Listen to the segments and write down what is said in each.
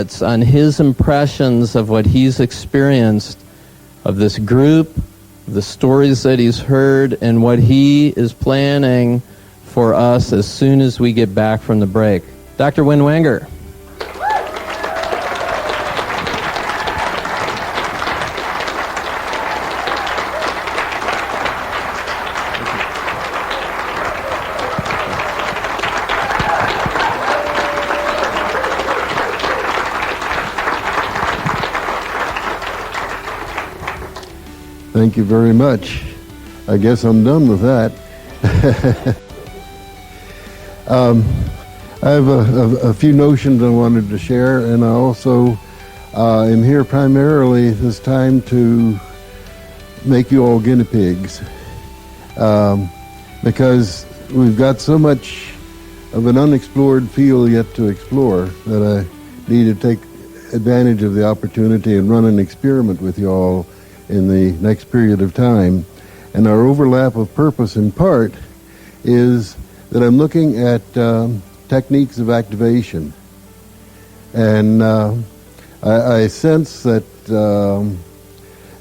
It's on his impressions of what he's experienced of this group, the stories that he's heard, and what he is planning for us as soon as we get back from the break. Dr. Win Wenger. Thank you very much. I guess I'm done with that. I have a few notions I wanted to share, and I also am here primarily this time to make you all guinea pigs, because we've got so much of an unexplored field yet to explore that I need to take advantage of the opportunity and run an experiment with you all in the next period of time. And our overlap of purpose in part is that I'm looking at techniques of activation. And I sense that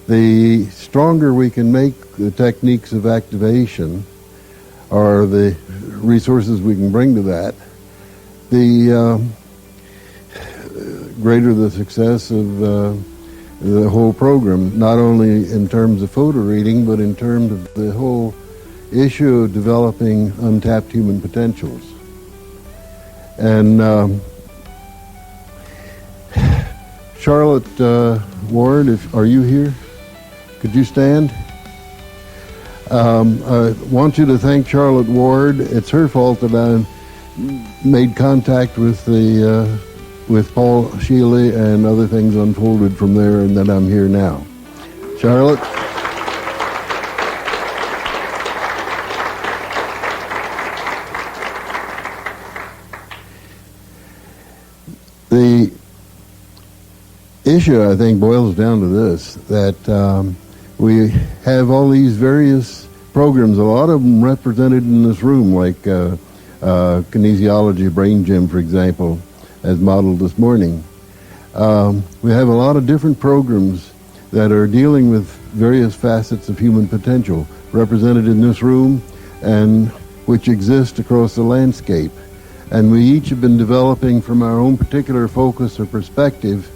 the stronger we can make the techniques of activation, or the resources we can bring to that, the greater the success of the whole program, not only in terms of photo reading, but in terms of the whole issue of developing untapped human potentials. And Charlotte Ward, are you here? Could you stand? I want you to thank Charlotte Ward. It's her fault that I made contact with with Paul Shealy, and other things unfolded from there, and that I'm here now. Charlotte? The issue, I think, boils down to this, that we have all these various programs, a lot of them represented in this room, like kinesiology, brain gym, for example, as modeled this morning. We have a lot of different programs that are dealing with various facets of human potential represented in this room, and which exist across the landscape. And we each have been developing from our own particular focus or perspective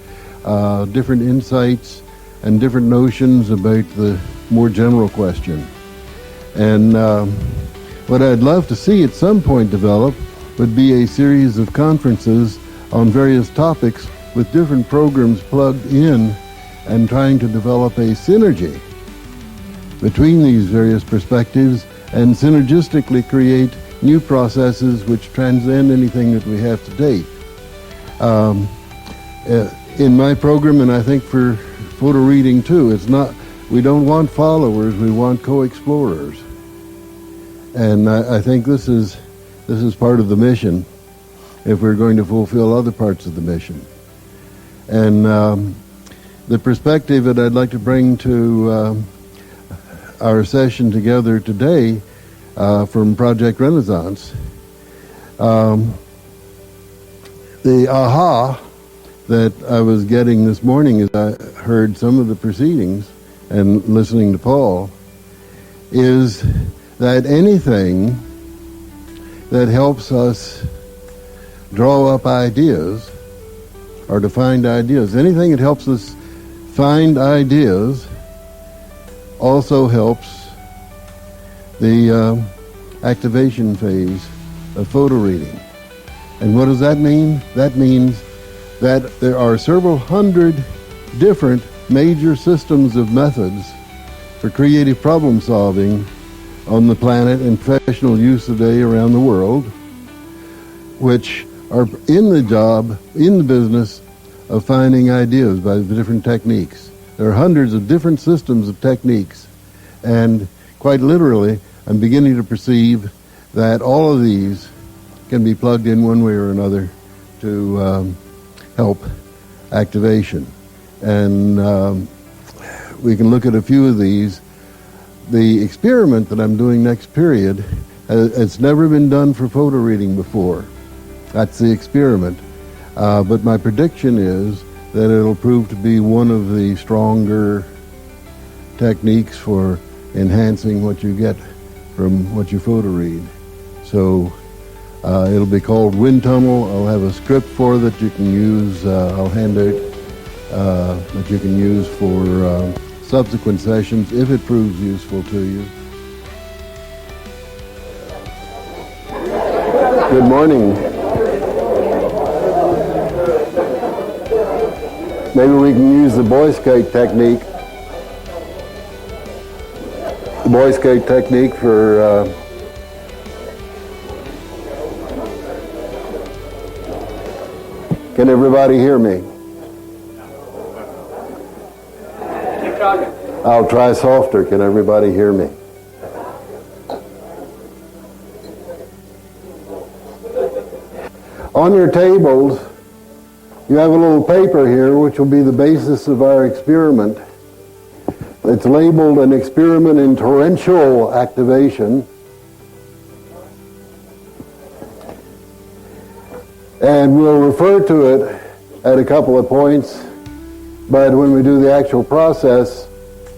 different insights and different notions about the more general question. And what I'd love to see at some point develop would be a series of conferences on various topics with different programs plugged in, and trying to develop a synergy between these various perspectives and synergistically create new processes which transcend anything that we have to date. In my program, and I think for photo reading too, we don't want followers, we want co-explorers. And I think this is part of the mission, if we're going to fulfill other parts of the mission. And the perspective that I'd like to bring to our session together today from Project Renaissance, the aha that I was getting this morning as I heard some of the proceedings and listening to Paul, is that anything that helps us draw up ideas or to find ideas, anything that helps us find ideas also helps the activation phase of photo reading. And what does that mean? That means that there are several hundred different major systems of methods for creative problem solving on the planet and professional use today around the world, which are in the business of finding ideas by the different techniques. There are hundreds of different systems of techniques, and quite literally, I'm beginning to perceive that all of these can be plugged in one way or another to help activation. And we can look at a few of these. The experiment that I'm doing next period, it's never been done for photo reading before. That's the experiment. But my prediction is that it'll prove to be one of the stronger techniques for enhancing what you get from what you photo read. So it'll be called Wind Tunnel. I'll have a script for that you can use. I'll hand out that you can use for subsequent sessions if it proves useful to you. Good morning. Maybe we can use the Boy Scout technique. The Boy Scout technique for can everybody hear me? Keep talking. I'll try softer. Can everybody hear me? On your tables, you have a little paper here which will be the basis of our experiment. It's labeled an experiment in torrential activation. And we'll refer to it at a couple of points, but when we do the actual process,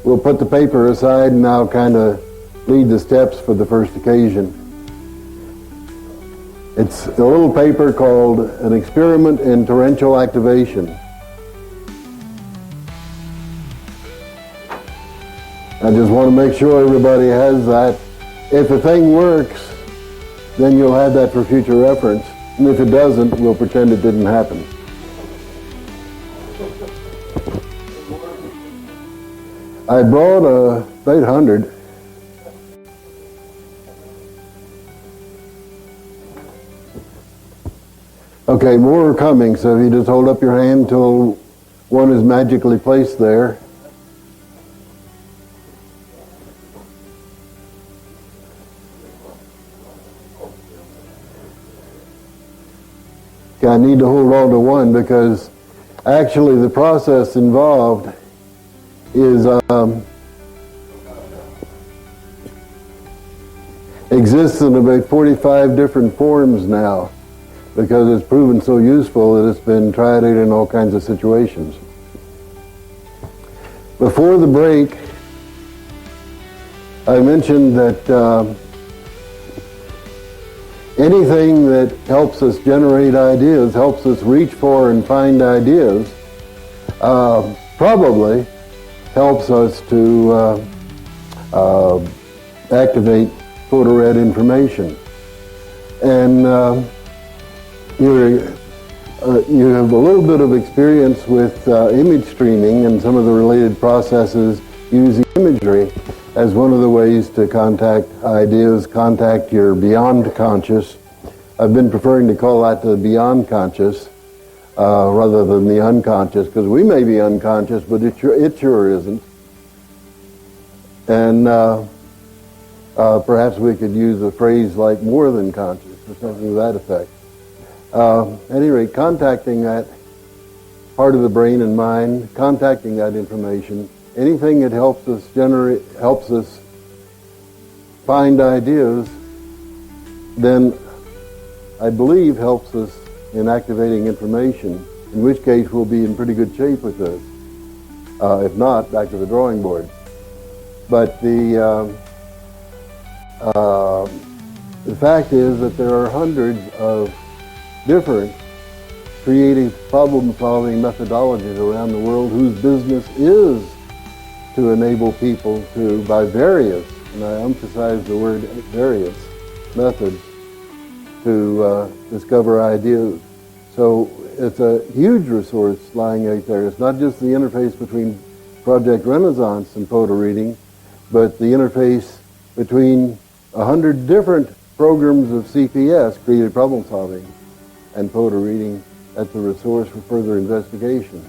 we'll put the paper aside and I'll kind of lead the steps for the first occasion. It's a little paper called An Experiment in Torrential Activation. I just want to make sure everybody has that. If the thing works, then you'll have that for future reference. And if it doesn't, we'll pretend it didn't happen. I brought about 100. Okay, more are coming, so if you just hold up your hand until one is magically placed there. Okay, I need to hold on to one because actually the process involved is exists in about 45 different forms now, because it's proven so useful that it's been tried out in all kinds of situations. Before the break, I mentioned that anything that helps us generate ideas, helps us reach for and find ideas, probably helps us to activate photo-read information. And you have a little bit of experience with image streaming and some of the related processes using imagery as one of the ways to contact ideas, contact your beyond conscious. I've been preferring to call that the beyond conscious rather than the unconscious, because we may be unconscious, but it sure isn't. And perhaps we could use a phrase like more than conscious or something to that effect. At any rate, contacting that part of the brain and mind, contacting that information, anything that helps us find ideas, then I believe helps us in activating information, in which case we'll be in pretty good shape with this. If not, back to the drawing board. But the fact is that there are hundreds of different creative problem-solving methodologies around the world whose business is to enable people to, by various, and I emphasize the word various, methods, to discover ideas. So it's a huge resource lying out there. It's not just the interface between Project Renaissance and photo reading, but the interface between 100 different programs of CPS, creative problem solving, and photo reading as a resource for further investigation.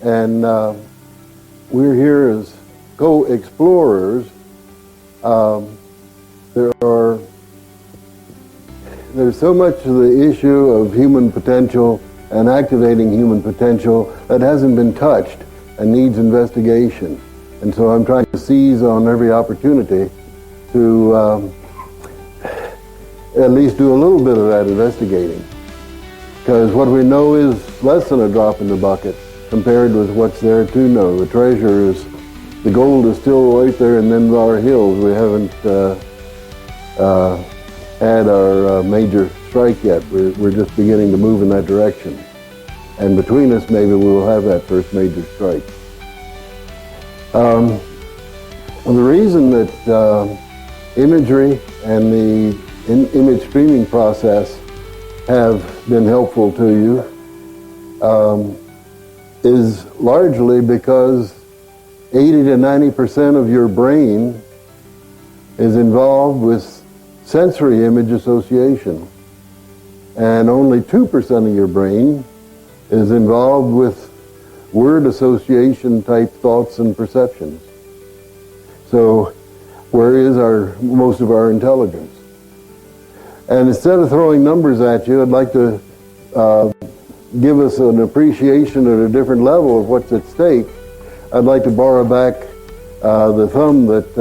And we're here as co-explorers. There's so much of the issue of human potential and activating human potential that hasn't been touched and needs investigation. And so I'm trying to seize on every opportunity to at least do a little bit of that investigating. Because what we know is less than a drop in the bucket compared with what's there to know. The treasure is, the gold is still right there, and then our hills. We haven't had our major strike yet. We're just beginning to move in that direction. And between us, maybe we will have that first major strike. The reason that imagery and the image streaming process have been helpful to you is largely because 80 to 90% of your brain is involved with sensory image association, and only 2% of your brain is involved with word association type thoughts and perceptions. So where is most of our intelligence? And instead of throwing numbers at you, I'd like to give us an appreciation at a different level of what's at stake. I'd like to borrow back the thumb that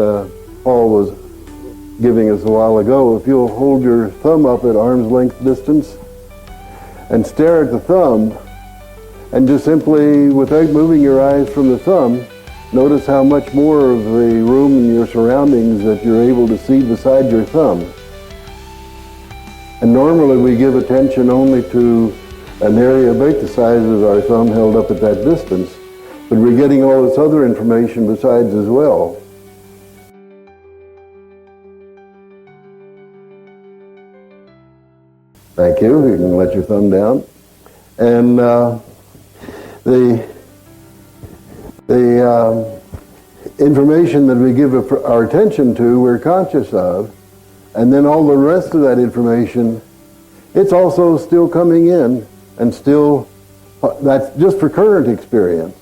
Paul was giving us a while ago. If you'll hold your thumb up at arm's length distance and stare at the thumb, and just simply, without moving your eyes from the thumb, notice how much more of the room and your surroundings that you're able to see beside your thumb. And normally we give attention only to an area about the size of our thumb held up at that distance, but we're getting all this other information besides as well. Thank you. You can let your thumb down. And the information that we give our attention to, we're conscious of, and then all the rest of that information, it's also still coming in, and still, that's just for current experience,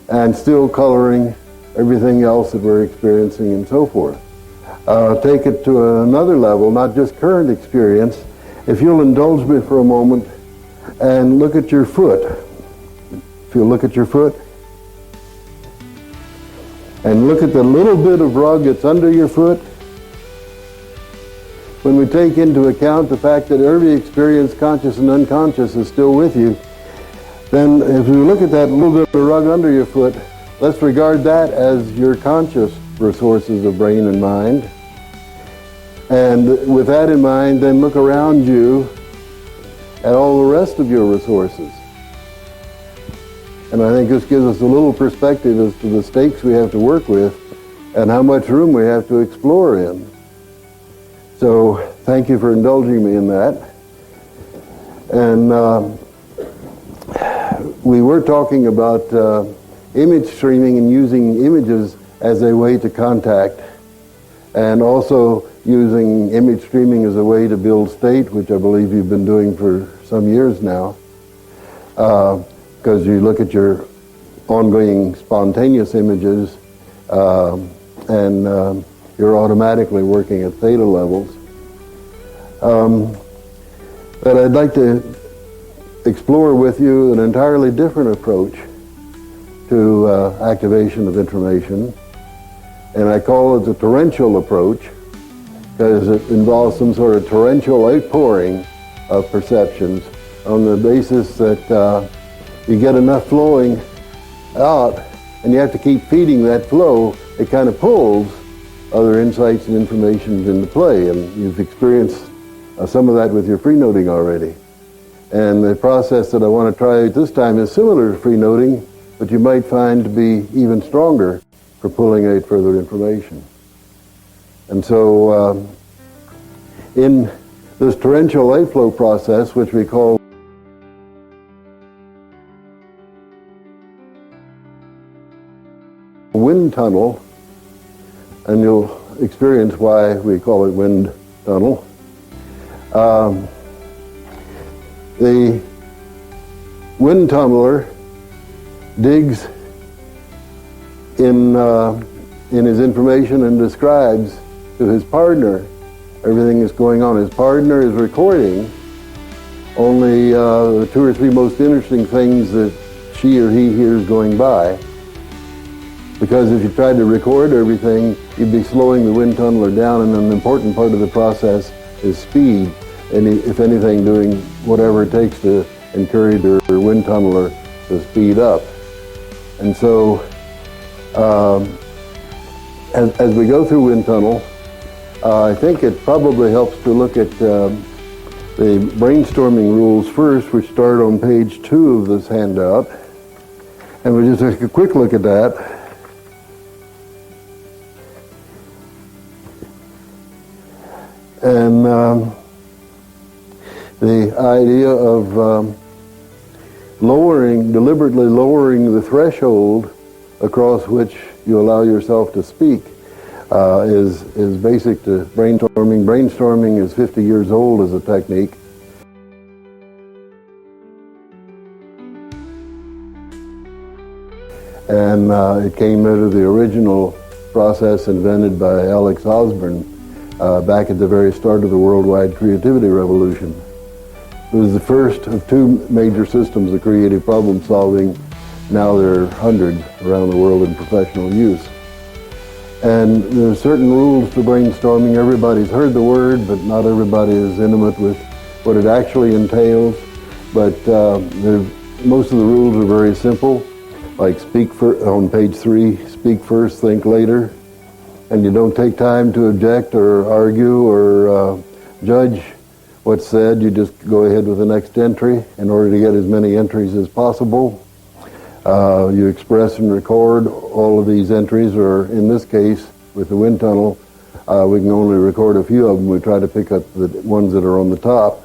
and still coloring everything else that we're experiencing and so forth. Take it to another level, not just current experience. If you'll indulge me for a moment and look at your foot. If you'll look at your foot, and look at the little bit of rug that's under your foot. When we take into account the fact that every experience, conscious and unconscious, is still with you, then if we look at that little bit of rug under your foot, let's regard that as your conscious resources of brain and mind. And with that in mind, then look around you at all the rest of your resources. And I think this gives us a little perspective as to the stakes we have to work with and how much room we have to explore in. So thank you for indulging me in that. And we were talking about image streaming and using images as a way to contact, and also using image streaming as a way to build state, which I believe you've been doing for some years now. Because you look at your ongoing spontaneous images and you're automatically working at theta levels. But I'd like to explore with you an entirely different approach to activation of information, and I call it the torrential approach because it involves some sort of torrential outpouring of perceptions on the basis that you get enough flowing out, and you have to keep feeding that flow. It kind of pulls other insights and information into play, and you've experienced some of that with your free-noting already. And the process that I want to try this time is similar to free-noting, but you might find to be even stronger for pulling out further information. And so in this torrential outflow process, which we call wind tunnel, and you'll experience why we call it wind tunnel. The wind tunneler digs in his information and describes to his partner everything that's going on. His partner is recording only the two or three most interesting things that she or he hears going by. Because if you tried to record everything, you'd be slowing the wind tunneler down, and an important part of the process is speed. if anything, doing whatever it takes to encourage their wind tunneler to speed up. And so, as we go through wind tunnel, I think it probably helps to look at the brainstorming rules first, which start on page 2 of this handout. And we'll just take a quick look at that. And the idea of deliberately lowering the threshold across which you allow yourself to speak is basic to brainstorming. Brainstorming is 50 years old as a technique. And it came out of the original process invented by Alex Osborne back at the very start of the worldwide creativity revolution. It was the first of 2 major systems of creative problem solving. Now there are hundreds around the world in professional use. And there are certain rules to brainstorming. Everybody's heard the word, but not everybody is intimate with what it actually entails. But most of the rules are very simple, like on page 3, speak first, think later. And you don't take time to object or argue or judge what's said. You just go ahead with the next entry in order to get as many entries as possible. You express and record all of these entries, or in this case, with the wind tunnel, we can only record a few of them. We try to pick up the ones that are on the top.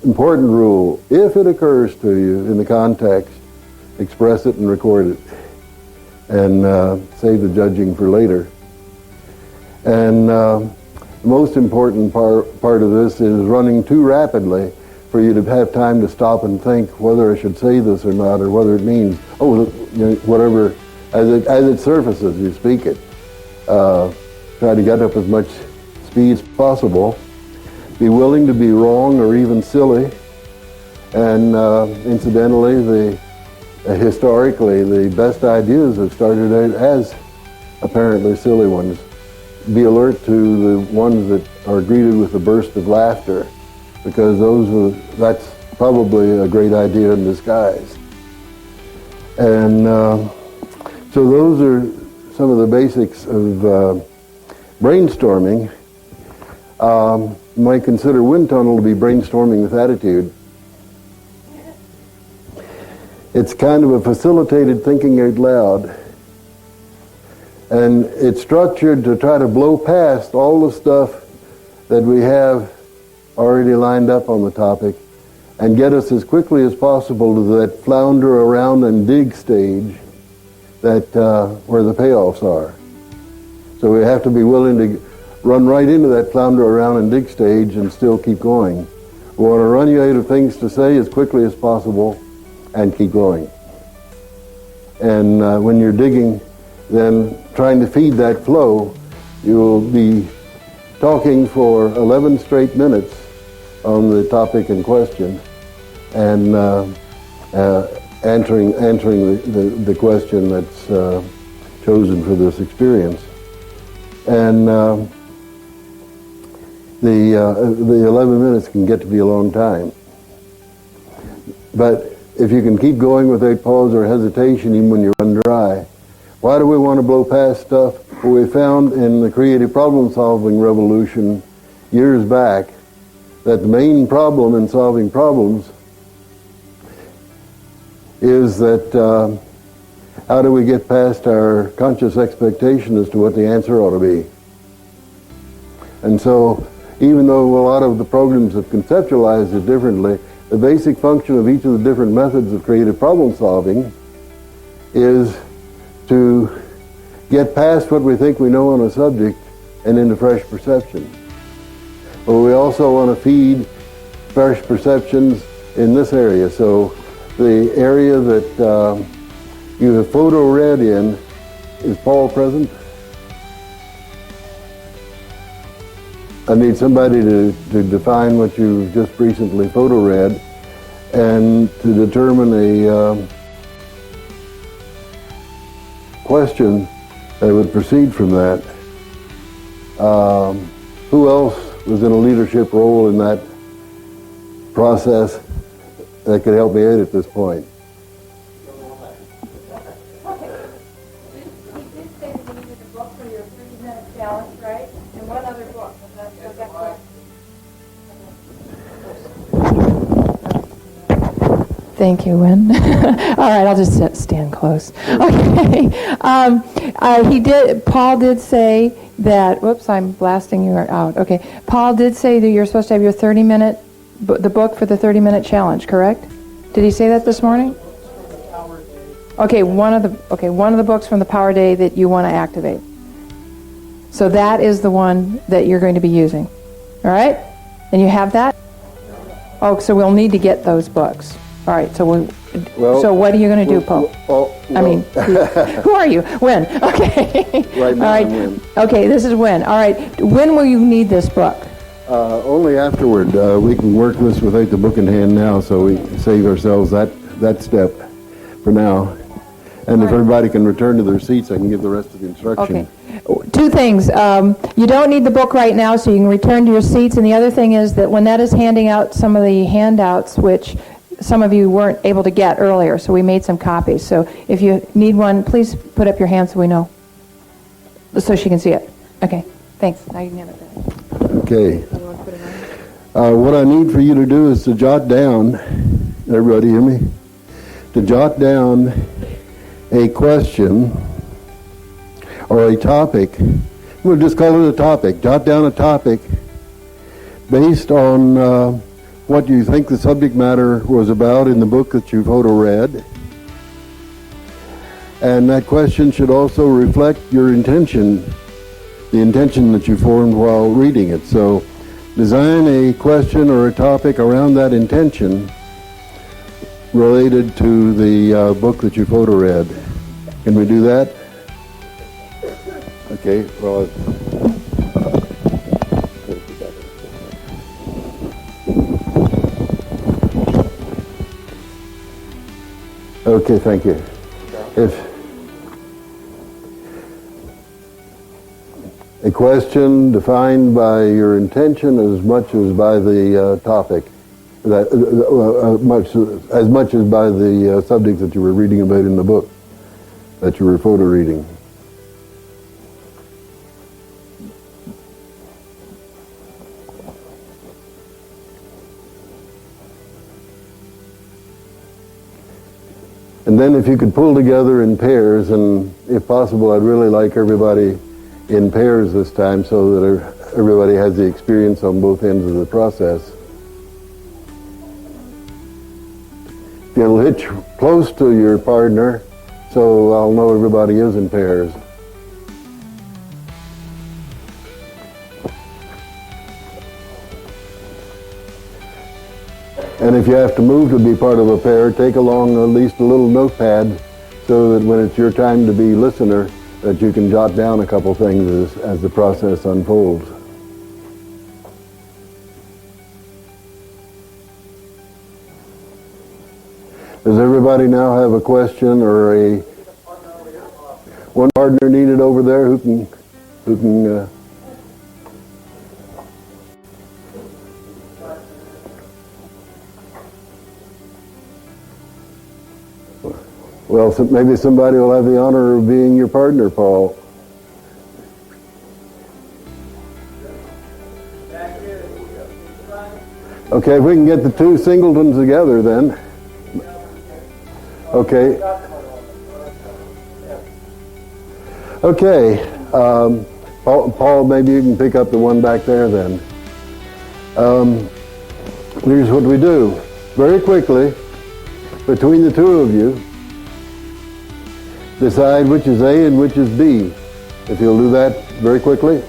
Important rule, if it occurs to you in the context, express it and record it, and save the judging for later. And the most important part of this is running too rapidly for you to have time to stop and think whether I should say this or not, or whether it means, whatever, as it surfaces, you speak it. Try to get up as much speed as possible. Be willing to be wrong or even silly. And incidentally, historically, the best ideas have started out as apparently silly ones. Be alert to the ones that are greeted with a burst of laughter, because that's probably a great idea in disguise. And so those are some of the basics of brainstorming. You might consider wind tunnel to be brainstorming with attitude. It's kind of a facilitated thinking out loud. And it's structured to try to blow past all the stuff that we have already lined up on the topic and get us as quickly as possible to that flounder around and dig stage that where the payoffs are. So we have to be willing to run right into that flounder around and dig stage and still keep going. We want to run you out of things to say as quickly as possible and keep going. And when you're digging, then trying to feed that flow, you'll be talking for 11 straight minutes on the topic in question, and answering the question that's chosen for this experience. And the 11 minutes can get to be a long time. But if you can keep going without pause or hesitation, even when you run dry. Why do we want to blow past stuff? Well, we found in the creative problem-solving revolution years back that the main problem in solving problems is that how do we get past our conscious expectation as to what the answer ought to be? And so, even though a lot of the programs have conceptualized it differently, the basic function of each of the different methods of creative problem solving is to get past what we think we know on a subject and into fresh perception. But we also want to feed fresh perceptions in this area. So the area that you have photo read in, is Paul present? I need somebody to define what you've just recently photo read and to determine a question that would proceed from that. who else was in a leadership role in that process that could help me out at this point? Thank you, Wynn. All right, I'll just stand close. Okay. Paul did say that, whoops, I'm blasting you out. Okay. Paul did say that you're supposed to have your 30-minute, the book for the 30-minute challenge, correct? Did he say that this morning? Okay, one of the books from the Power Day that you want to activate. So that is the one that you're going to be using. All right? And you have that? Oh, so we'll need to get those books. All right, so so what are you going to do, Paul? I mean, who are you? Wynn. Okay. Right now, all right. I'm Wynn. Okay, this is Wynn. All right, when will you need this book? Only afterward. We can work this without the book in hand now, so we save ourselves that step for now. And if everybody can return to their seats, I can give the rest of the instruction. Okay. Two things. You don't need the book right now, so you can return to your seats. And the other thing is that Lynette is handing out some of the handouts, which some of you weren't able to get earlier, so we made some copies. So if you need one, please put up your hand so we know, so she can see it. Okay, thanks. Now you can have it back. Okay. What I need for you to do is to jot down, everybody hear me? To jot down a question or a topic. We'll just call it a topic. Jot down a topic based on what you think the subject matter was about in the book that you photo read. And that question should also reflect your intention, the intention that you formed while reading it. So design a question or a topic around that intention related to the book that you photo read. Can we do that? Okay, well, okay, thank you. If a question defined by your intention as much as by the topic, as much as by the subject that you were reading about in the book that you were photo reading. And then if you could pull together in pairs, and if possible, I'd really like everybody in pairs this time so that everybody has the experience on both ends of the process. You'll hitch close to your partner so I'll know everybody is in pairs. And if you have to move to be part of a pair, take along at least a little notepad so that when it's your time to be listener, that you can jot down a couple things as the process unfolds. Does everybody now have a question or one partner needed over there who can well, so maybe somebody will have the honor of being your partner, Paul. Okay, if we can get the two singletons together then. Okay. Okay. Paul, maybe you can pick up the one back there then. Here's what we do. Very quickly, between the two of you, decide which is A and which is B. If you'll do that very quickly.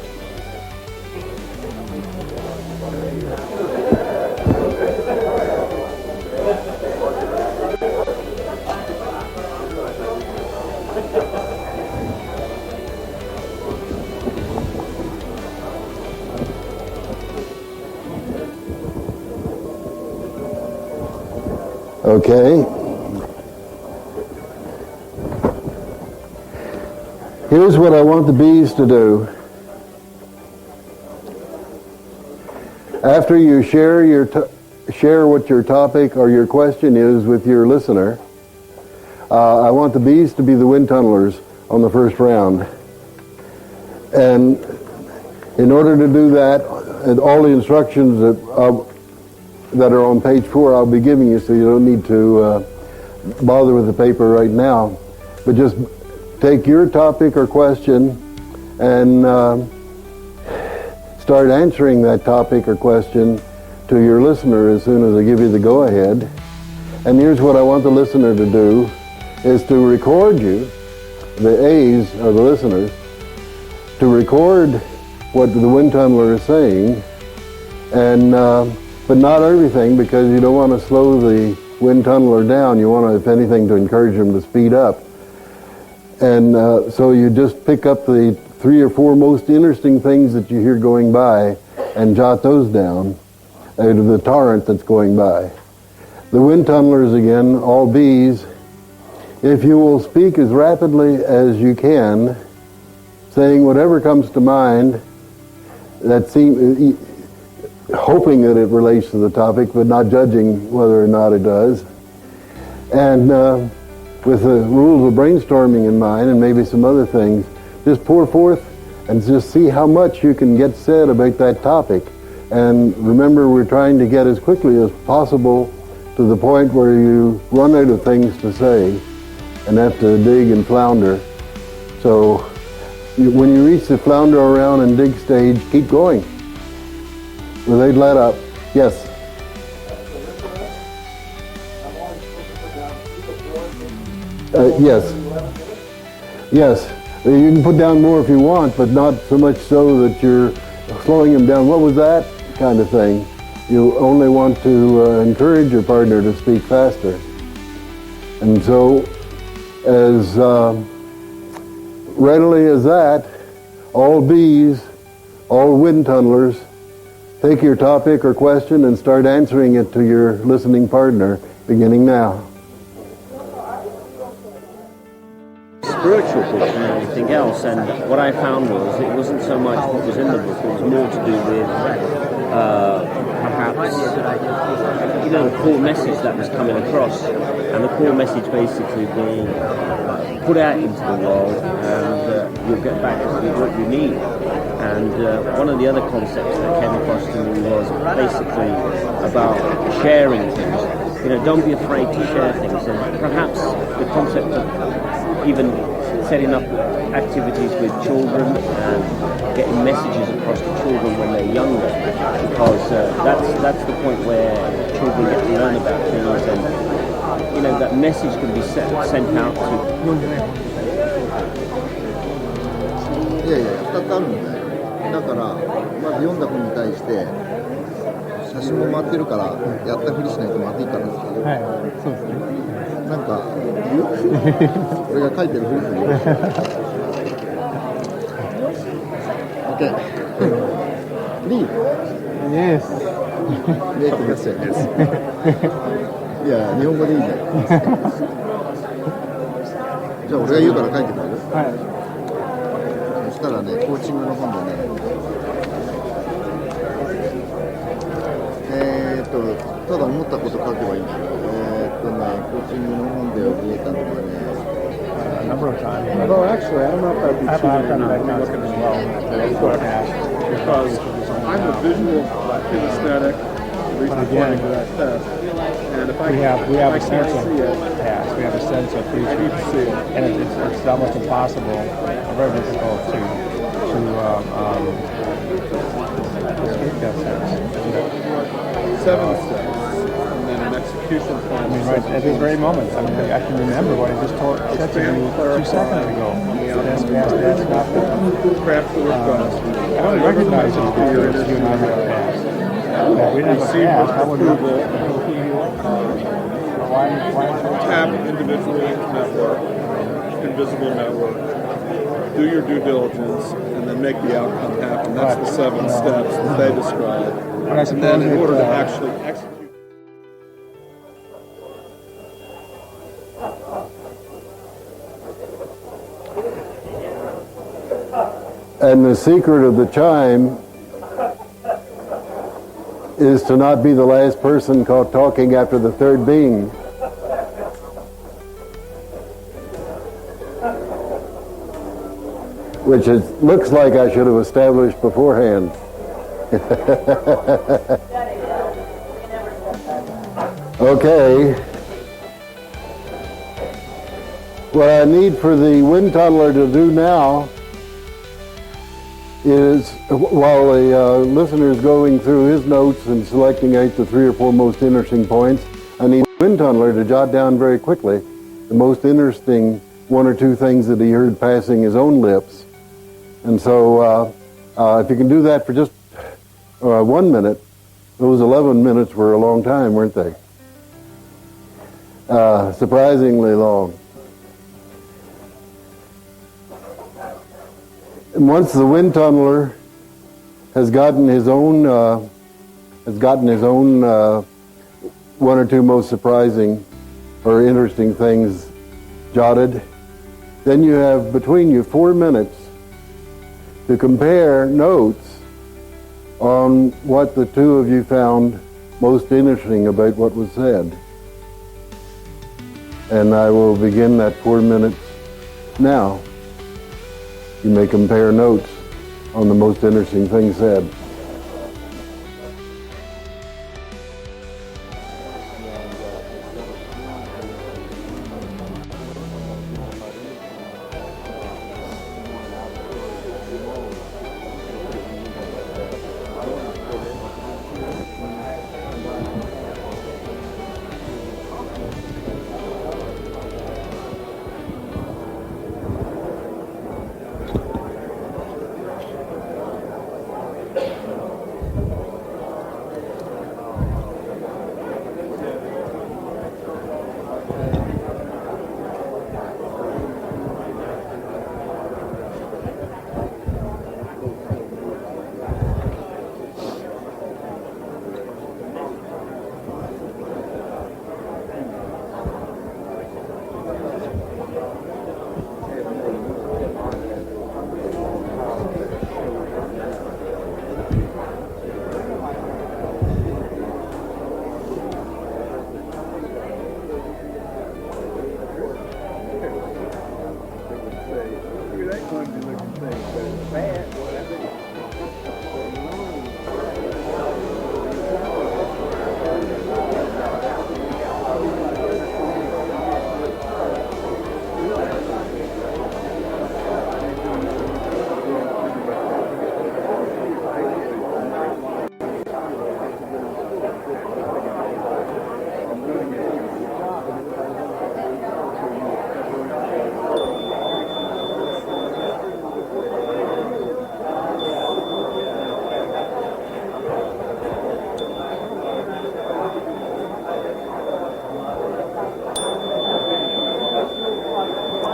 Okay. Here's what I want the bees to do. After you share what your topic or your question is with your listener, I want the bees to be the wind tunnelers on the first round. And in order to do that, and all the instructions that are on page 4 I'll be giving you, so you don't need to bother with the paper right now. But just take your topic or question and start answering that topic or question to your listener as soon as I give you the go-ahead. And here's what I want the listener to do, is to record you, the A's are the listeners, to record what the wind tunneler is saying, and but not everything, because you don't want to slow the wind tunneler down. You want to, if anything, to encourage them to speed up. And so you just pick up the 3 or 4 most interesting things that you hear going by and jot those down out of the torrent that's going by. The wind tunnelers, again, all bees, if you will speak as rapidly as you can, saying whatever comes to mind, that hoping that it relates to the topic, but not judging whether or not it does. And with the rules of brainstorming in mind, and maybe some other things, just pour forth and just see how much you can get said about that topic. And remember, we're trying to get as quickly as possible to the point where you run out of things to say and have to dig and flounder. So when you reach the flounder around and dig stage, keep going without let up. Yes? Yes. Yes. You can put down more if you want, but not so much so that you're slowing them down. What was that? Kind of thing. You only want to encourage your partner to speak faster. And so, as readily as that, all bees, all wind tunnelers, take your topic or question and start answering it to your listening partner, beginning now. Spiritual book than anything else, and what I found was it wasn't so much what was in the book, it was more to do with perhaps the core message that was coming across, and the core message basically being put out into the world and you'll get back to what you need. And one of the other concepts that came across to me was basically about sharing things. Don't be afraid to share things, and perhaps the concept of even setting up activities with children and getting messages across to children when they're younger, because that's the point where children get to learn about things, and that message can be sent out to. いやいや、2つあるんだよ。だからまず読んだ本に対して写真も回ってるからやったふりしないとまずいからって。はい、そうですね。なんか言う？俺が書いてるふりするよ。Okay. Please. Yes. Make the message. いや、日本語でいいじゃん。じゃあ俺が言うから書いてくれる？はい。そしたらね、コーチングの本でね、ただ思ったこと書けばいいんだよ。コーチングの本で見えたのがね、a number of times. Well, actually, I don't know if I'd be cheating or not looking as well. Because I'm a visual kinesthetic, responding to that test. And if we have a sense of past, we have a sense of future, and it's almost impossible, very difficult to escape that sense. 7 steps, and then an execution plan. I mean, right at this very moment. I mean, I can remember what I just said to you 2 seconds ago. That's not perhaps the response. I don't recognize it because you and I have a past. If we didn't have a past, I would have tap individually network, invisible network, do your due diligence, and then make the outcome happen. That's the 7 steps that they describe. And then in order to actually execute. And the secret of the chime is to not be the last person caught talking after the third being. Which looks like I should have established beforehand. Okay. What I need for the wind tunneler to do now is, while the listener is going through his notes and selecting out the 3 or 4 most interesting points, I need the wind tunneler to jot down very quickly the most interesting 1 or 2 things that he heard passing his own lips. And so if you can do that for just 1 minute, those 11 minutes were a long time, weren't they? Surprisingly long. And once the wind tunneler has gotten his own 1 or 2 most surprising or interesting things jotted, then you have between you 4 minutes to compare notes on what the 2 of you found most interesting about what was said. And I will begin that 4 minutes now. You may compare notes on the most interesting thing said.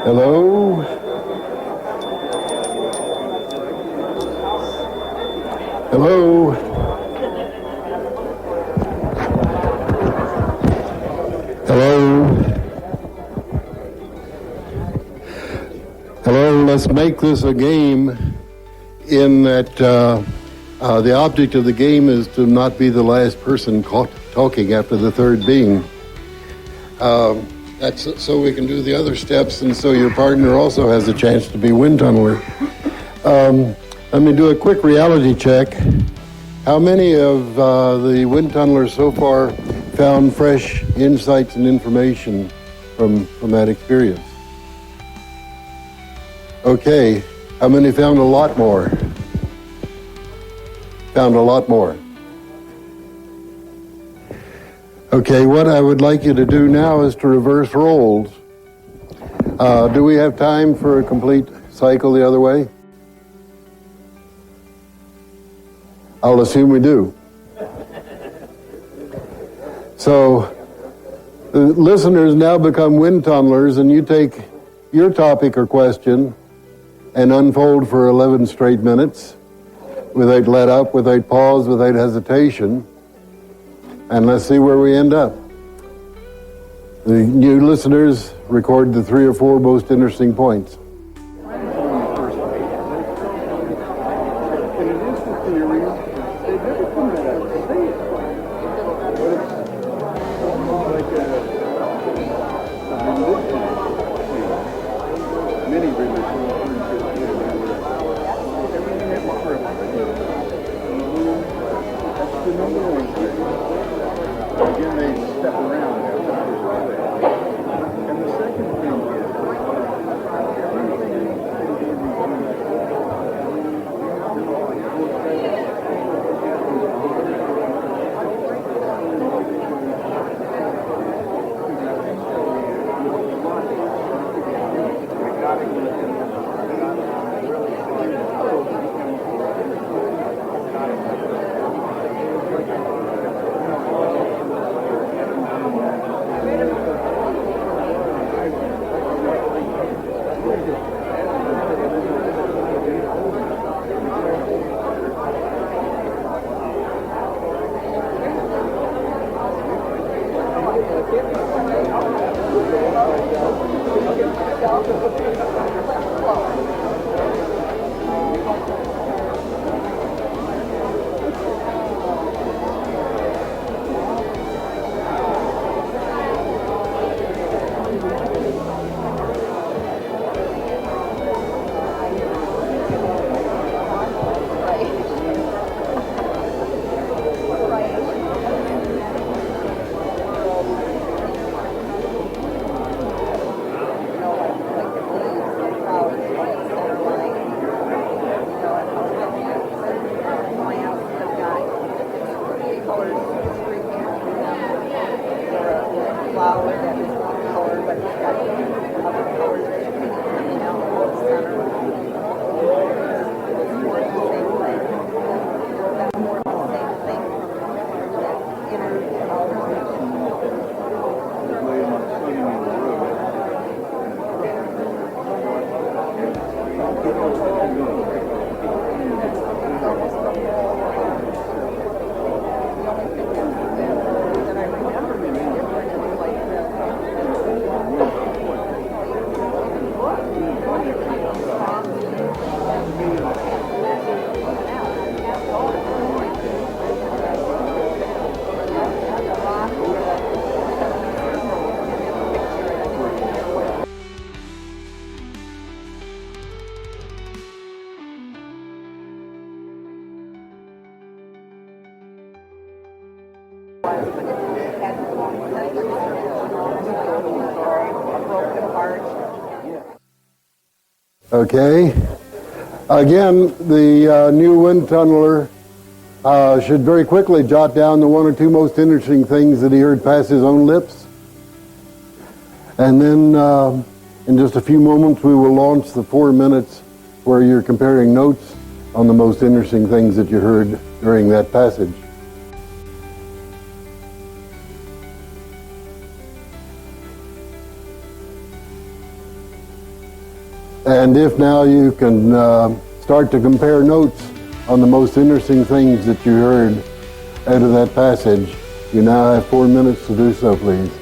Hello? Hello? Hello? Hello, let's make this a game in that the object of the game is to not be the last person caught talking after the third being. That's so we can do the other steps, and so your partner also has a chance to be wind tunneler. Let me do a quick reality check. How many of the wind tunnelers so far found fresh insights and information from that experience? Okay. How many found a lot more? Found a lot more. Okay, what I would like you to do now is to reverse roles. Do we have time for a complete cycle the other way? I'll assume we do. So, the listeners now become wind tunnelers, and you take your topic or question and unfold for 11 straight minutes without let up, without pause, without hesitation. And let's see where we end up. The new listeners record the 3 or 4 most interesting points. In addition to theory, they never come Many religions. That's the number one thing. Again, they step around. And the second thing Okay. Again, the new wind tunneler should very quickly jot down the one or two most interesting things that he heard pass his own lips. And then in just a few moments we will launch the 4 minutes where you're comparing notes on the most interesting things that you heard during that passage. And if now you can start to compare notes on the most interesting things that you heard out of that passage, you now have 4 minutes to do so, please.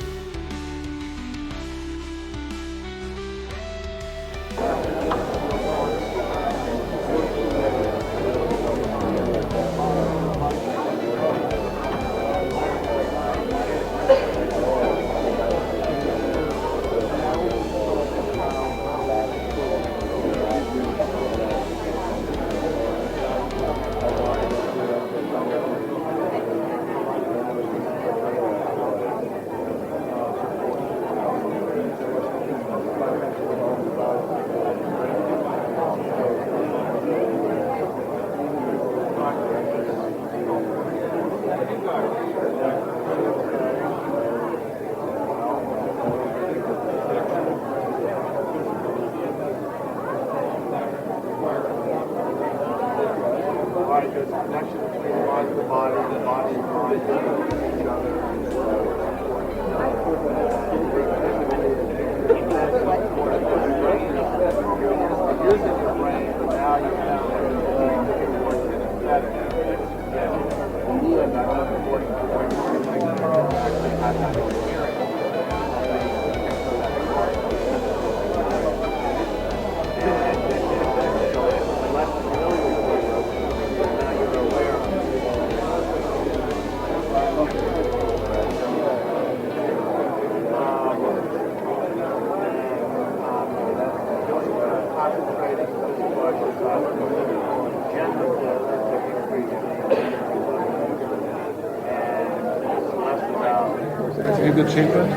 good children?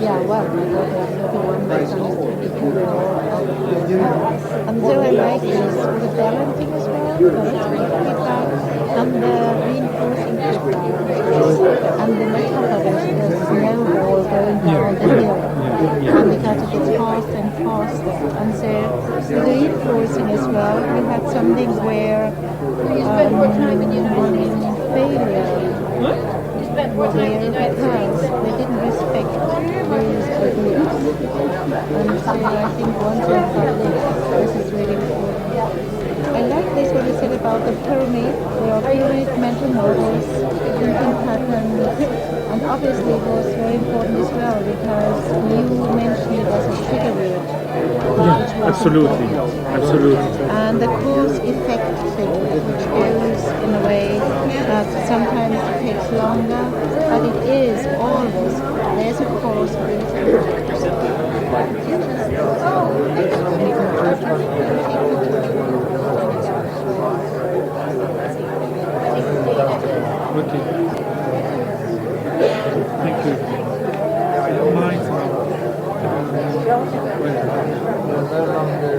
Yeah, well, my daughter is 31, my son is 22. And so I like this the parenting as well, the positive feedback, and the reinforcing feedback, and the metaphor, the snowball going down the hill, and because it gets faster and faster. And so with the reinforcing as well, we had something where failure, where because they didn't respect rules or rules. And so I think once we have this is really important. I like this what you said about the pyramid. There are pyramid mental models, thinking patterns, and obviously it was very important as well because you mentioned it as a trigger word. Yeah, absolutely. Absolutely. And the cause effect thing, which goes in a way that sometimes it takes longer, but it is always, there's a cause for it. Okay. Thank you. I don't mind.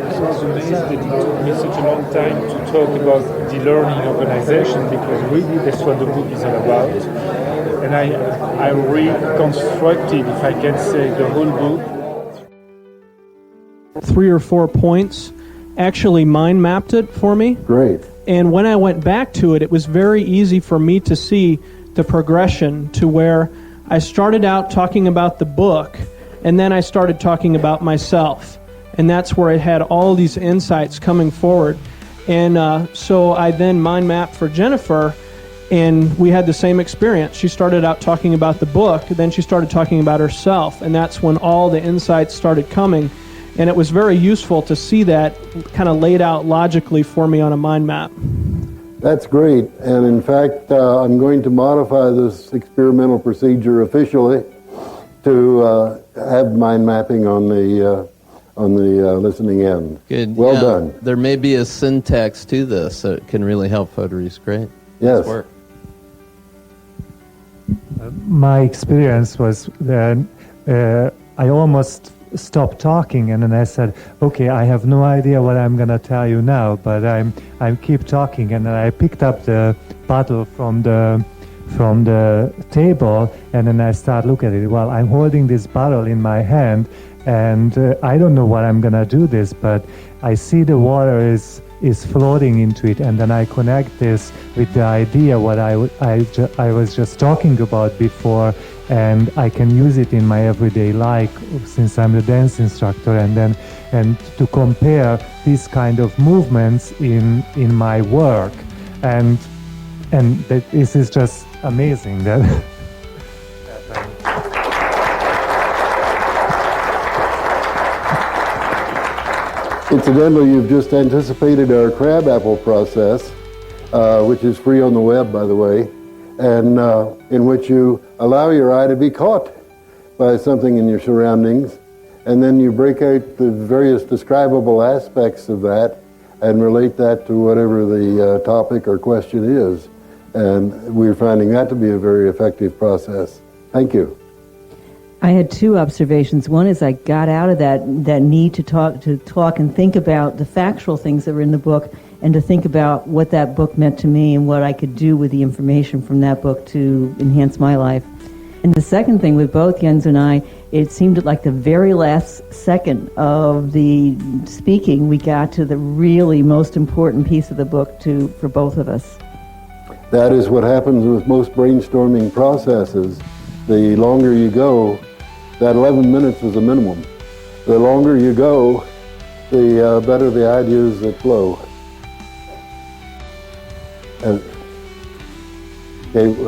I was amazed that it took me such a long time to talk about the learning organization because really that's what the book is all about. And I reconstructed, if I can say, the whole book. 3 or 4 points, actually mind mapped it for me. Great. And when I went back to it, it was very easy for me to see the progression to where I started out talking about the book, and then I started talking about myself. And that's where I had all these insights coming forward. And so I then mind mapped for Jennifer, and we had the same experience. She started out talking about the book, then she started talking about herself, and that's when all the insights started coming. And it was very useful to see that kind of laid out logically for me on a mind map. That's great. And in fact, I'm going to modify this experimental procedure officially to have mind mapping on the listening end. Good. Well Yeah, done. There may be a syntax to this, so it can really help votaries. Great. Yes. Nice work. My experience was that I almost stopped talking, and then I said, okay, I have no idea what I'm going to tell you now, but I keep talking, and then I picked up the bottle from the table, and then I start looking at it. Well, I'm holding this bottle in my hand, and I don't know what I'm going to do this, but I see the water is floating into it, and then I connect this with the idea what I was just talking about before, and I can use it in my everyday life since I'm the dance instructor, and to compare these kind of movements in my work, and that this is just amazing. That Incidentally, you've just anticipated our crabapple process, which is free on the web, by the way, and in which you allow your eye to be caught by something in your surroundings, and then you break out the various describable aspects of that and relate that to whatever the topic or question is. And we're finding that to be a very effective process. Thank you. I had 2 observations. One is I got out of that need to talk and think about the factual things that were in the book, and to think about what that book meant to me and what I could do with the information from that book to enhance my life. And the second thing with both Jens and I, it seemed like the very last second of the speaking, we got to the really most important piece of the book for both of us. That is what happens with most brainstorming processes. The longer you go, that 11 minutes is a minimum. The longer you go, the better the ideas that flow. Okay,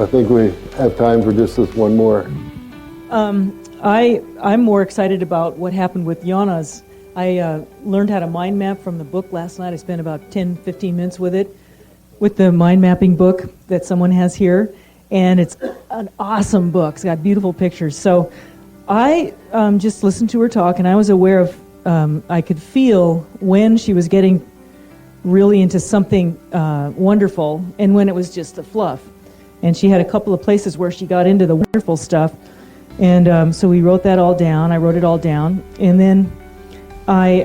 I think we have time for just this one more. I'm more excited about what happened with Jonas. I learned how to mind map from the book last night. I spent about 10-15 minutes with it, with the mind mapping book that someone has here. And it's an awesome book. It's got beautiful pictures. So I just listened to her talk, and I was aware of, I could feel when she was getting really into something wonderful and when it was just the fluff. And she had a couple of places where she got into the wonderful stuff. And so we wrote that all down. I wrote it all down. And then I,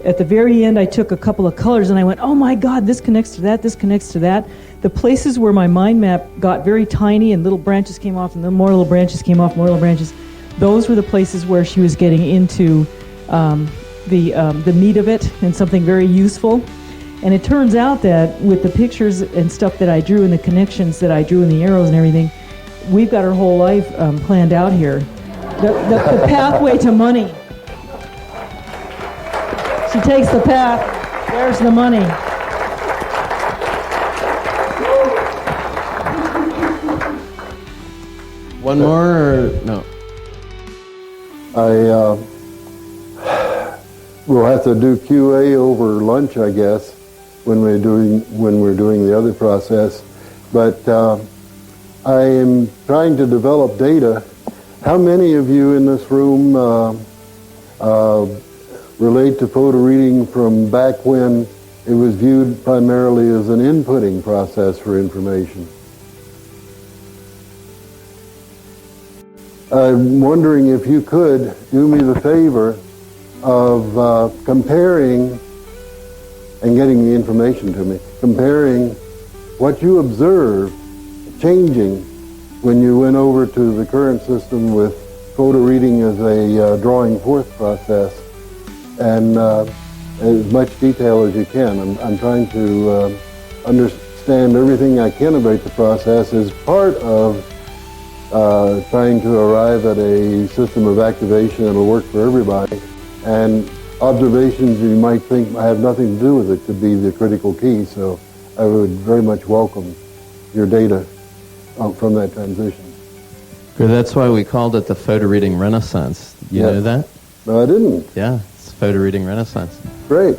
at the very end, I took a couple of colors and I went, oh my God, this connects to that, this connects to that. The places where my mind map got very tiny and little branches came off and then more little branches came off, more little branches, those were the places where she was getting into the meat of it and something very useful. And it turns out that with the pictures and stuff that I drew and the connections that I drew and the arrows and everything, we've got her whole life planned out here. The pathway to money. She takes the path, where's the money? One more or no? I will have to do QA over lunch, I guess, when we're doing the other process. But I am trying to develop data. How many of you in this room relate to photo reading from back when it was viewed primarily as an inputting process for information? I'm wondering if you could do me the favor of comparing and getting the information to me, comparing what you observed changing when you went over to the current system with photo reading as a drawing forth process, and as much detail as you can. I'm trying to understand everything I can about the process as part of trying to arrive at a system of activation that will work for everybody. And observations you might think have nothing to do with it could be the critical key. So I would very much welcome your data from that transition. Good. That's why we called it the photo reading renaissance. You know that? No, I didn't. Yeah, it's photo reading renaissance. Great.